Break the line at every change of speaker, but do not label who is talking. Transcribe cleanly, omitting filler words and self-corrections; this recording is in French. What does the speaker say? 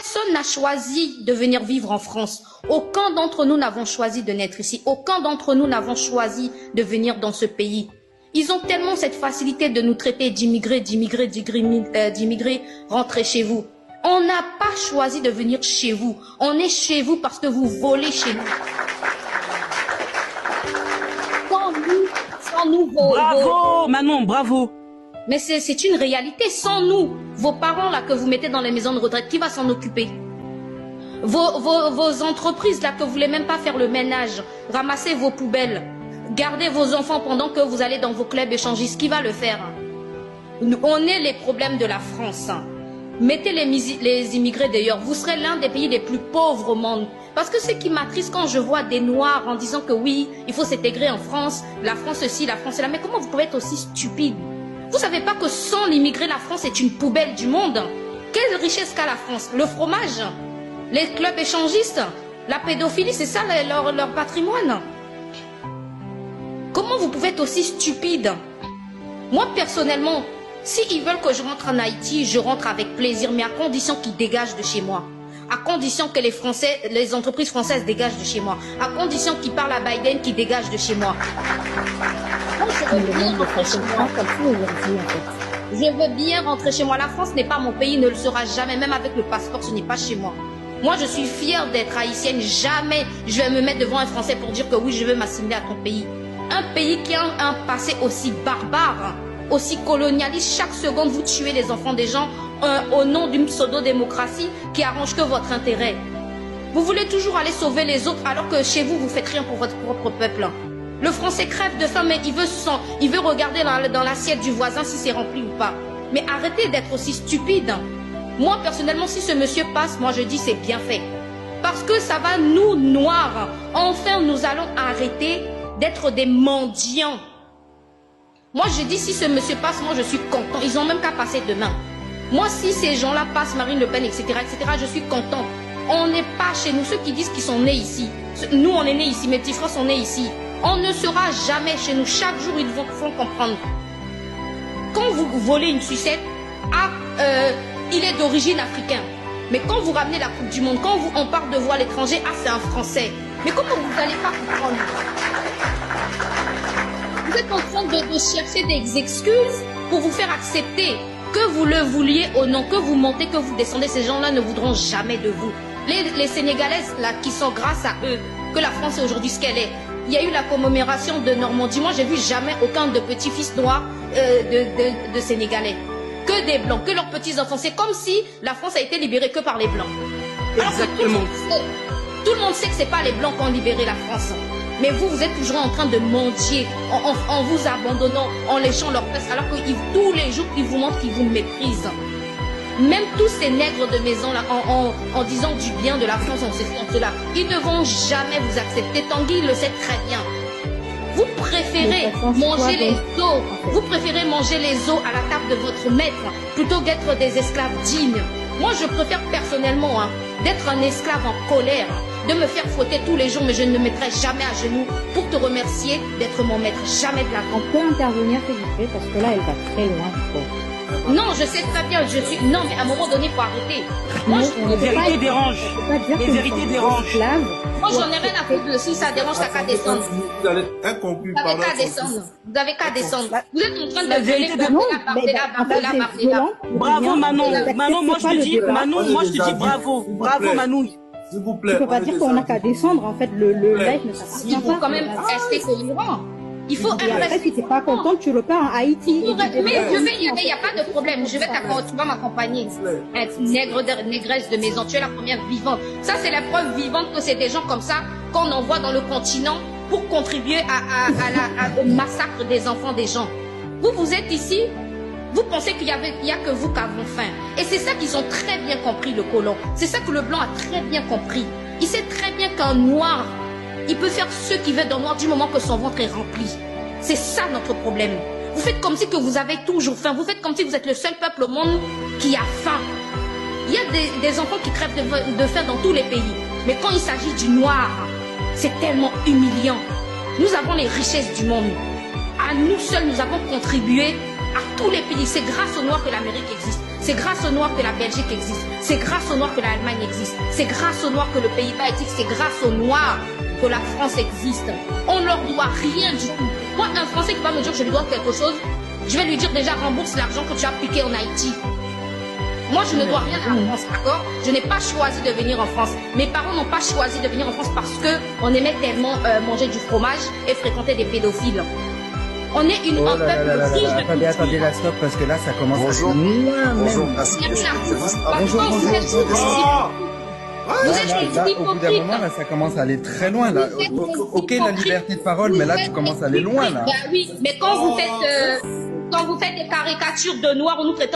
Personne n'a choisi de venir vivre en France. Aucun d'entre nous n'avons choisi de naître ici. Aucun d'entre nous n'avons choisi de venir dans ce pays. Ils ont tellement cette facilité de nous traiter d'immigrés, rentrez chez vous. On n'a pas choisi de venir chez vous. On est chez vous parce que vous volez chez nous. Sans nous,
bravo, Manon, bravo.
Mais c'est une réalité. Sans nous, vos parents là que vous mettez dans les maisons de retraite, qui va s'en occuper? Vos entreprises là que vous voulez même pas faire le ménage, ramasser vos poubelles, garder vos enfants pendant que vous allez dans vos clubs échangistes, qui va le faire? On est les problèmes de la France. Mettez les immigrés d'ailleurs. Vous serez l'un des pays les plus pauvres au monde. Parce que ce qui m'attriste quand je vois des Noirs en disant que oui, il faut s'intégrer en France, la France ceci, la France cela. Mais comment vous pouvez être aussi stupide? Vous savez pas que sans l'immigré, la France est une poubelle du monde? Quelle richesse qu'a la France? Le fromage, les clubs échangistes, la pédophilie, c'est ça leur patrimoine. Comment vous pouvez être aussi stupide? Moi personnellement, s'ils veulent que je rentre en Haïti, je rentre avec plaisir, mais à condition qu'ils dégagent de chez moi. À condition que les entreprises françaises dégagent de chez moi. À condition qu'ils parlent à Biden, qu'ils dégagent de chez moi. Moi, je veux bien rentrer chez moi. Je veux bien rentrer chez moi. La France n'est pas mon pays, ne le sera jamais. Même avec le passeport, ce n'est pas chez moi. Moi, je suis fière d'être haïtienne. Jamais je vais me mettre devant un Français pour dire que oui, je veux m'assimiler à ton pays. Un pays qui a un passé aussi barbare, aussi colonialiste. Chaque seconde, vous tuez les enfants des gens au nom d'une pseudo-démocratie qui arrange que votre intérêt. Vous voulez toujours aller sauver les autres alors que chez vous, vous faites rien pour votre propre peuple. Le Français crève de faim, mais il veut regarder dans l'assiette du voisin si c'est rempli ou pas. Mais arrêtez d'être aussi stupide. Moi, personnellement, si ce monsieur passe, moi je dis c'est bien fait. Parce que ça va nous, Noirs, enfin nous allons arrêter d'être des mendiants. Moi, je dis, si ce monsieur passe, moi, je suis content. Ils ont même qu'à passer demain. Moi, si ces gens-là passent, Marine Le Pen, etc., je suis contente. On n'est pas chez nous, ceux qui disent qu'ils sont nés ici. Nous, on est nés ici, mes petits frères sont nés ici. On ne sera jamais chez nous. Chaque jour, ils font comprendre. Quand vous volez une sucette, il est d'origine africaine. Mais quand vous ramenez la Coupe du Monde, quand on parle de voix à l'étranger, c'est un Français. Mais comment vous n'allez pas comprendre? Vous êtes en train de chercher des excuses pour vous faire accepter, que vous le vouliez ou non, que vous montez, que vous descendez, ces gens-là ne voudront jamais de vous. Les Sénégalaises, là, qui sont grâce à eux, que la France est aujourd'hui ce qu'elle est. Il y a eu la commémoration de Normandie. Moi, j'ai vu jamais aucun de petits-fils noirs de Sénégalais. Que des Blancs, que leurs petits-enfants. C'est comme si la France a été libérée que par les Blancs.
Exactement.
Tout le monde sait que ce n'est pas les Blancs qui ont libéré la France. Mais vous, vous êtes toujours en train de mendier, en vous abandonnant, en léchant leurs fesses, alors que tous les jours, ils vous montrent qu'ils vous méprisent. Même tous ces nègres de maison, là, en disant du bien de la France, en ceci, en cela, ils ne vont jamais vous accepter. Tanguy le sait très bien. Vous préférez manger les os, vous préférez manger les os à la table de votre maître, plutôt qu'être des esclaves dignes. Moi, je préfère personnellement d'être un esclave en colère, de me faire fouetter tous les jours, mais je ne me mettrai jamais à genoux pour te remercier d'être mon maître. Jamais de la vie.
On peut intervenir, s'il vous plaît, parce que là, elle va très loin.
Non, je sais très bien, Non, mais à un moment donné, il faut arrêter. Moi,
les vérités dérangent. Les vérités dérangent.
Moi, j'en ai rien à foutre. Si ça dérange, t'as qu'à descendre.
Vous allez inconclu.
Vous avez qu'à descendre. Vous avez qu'à descendre. Vous êtes en train de
Bravo, Manon. Manon, moi, je te dis bravo. Bravo, Manon.
S'il vous plaît.
Tu peux pas dire qu'on n'a qu'à descendre, en fait, le live ne s'appartient pas.
Il faut quand même rester cohérent. Il faut
et après, si tu n'es pas contente, tu repars en Haïti.
Mais il n'y a pas de problème. Tu vas m'accompagner. Négresse de maison, tu es la première vivante. Ça, c'est la preuve vivante que c'est des gens comme ça qu'on envoie dans le continent pour contribuer au massacre des enfants des gens. Vous êtes ici, vous pensez qu'il y a que vous qui avons faim. Et c'est ça qu'ils ont très bien compris, le colon. C'est ça que le blanc a très bien compris. Il sait très bien qu'un noir, il peut faire ce qu'il veut dans le noir du moment que son ventre est rempli. C'est ça notre problème. Vous faites comme si que vous avez toujours faim. Vous faites comme si vous êtes le seul peuple au monde qui a faim. Il y a des enfants qui crèvent de faim dans tous les pays. Mais quand il s'agit du noir, c'est tellement humiliant. Nous avons les richesses du monde. À nous seuls, nous avons contribué à tous les pays. C'est grâce aux noirs que l'Amérique existe. C'est grâce aux Noirs que la Belgique existe. C'est grâce aux Noirs que l'Allemagne existe. C'est grâce aux Noirs que le Pays-Bas existe. C'est grâce aux Noirs que la France existe. On leur doit rien du tout. Moi, un Français qui va me dire que je lui dois quelque chose, je vais lui dire déjà rembourse l'argent que tu as piqué en Haïti. Moi, je ne dois rien à la France, d'accord? Je n'ai pas choisi de venir en France. Mes parents n'ont pas choisi de venir en France parce que on aimait tellement manger du fromage et fréquenter des pédophiles. On est un peuple riche de culture.
Attendez, là, stop, parce que là, ça commence
Bonjour.
à...
Bonjour, merci.
Vous êtes
Là,
des
au bout d'un moment, là, ça commence à aller très loin, là. Ok, la liberté de parole, mais là, tu commences à aller loin, là.
Bah oui, mais quand vous faites des caricatures de noirs, on nous traite